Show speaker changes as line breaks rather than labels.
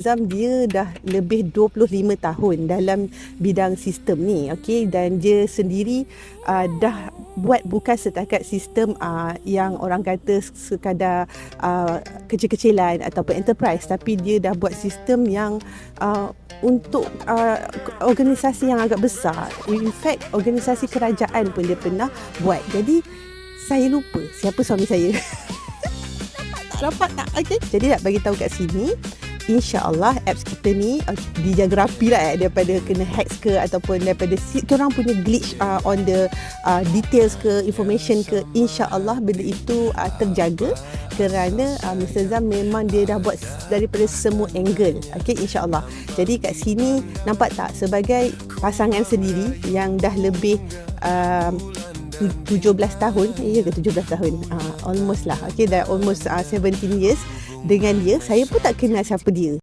Zam dia dah lebih 25 tahun dalam bidang sistem ni, okey, dan dia sendiri dah buat bukan setakat sistem yang orang kata sekadar kecil-kecilan ataupun enterprise, tapi dia dah buat sistem yang untuk organisasi yang agak besar. In fact, organisasi kerajaan pun dia pernah buat. Jadi saya lupa siapa suami saya. Nampak tak? Okey. Jadi nak bagi tahu kat sini, InsyaAllah apps kita ni dijaga rapi lah daripada kena hacks ke ataupun daripada korang punya glitch on the details ke, information ke. InsyaAllah benda itu terjaga kerana Mr. Zam memang dia dah buat daripada semua angle. Okay, InsyaAllah. Jadi kat sini nampak tak, sebagai pasangan sendiri yang dah lebih 17 tahun, ya ke 17 tahun? Almost lah. Okay, dah almost 17 years dengan dia. Saya pun tak kenal siapa dia.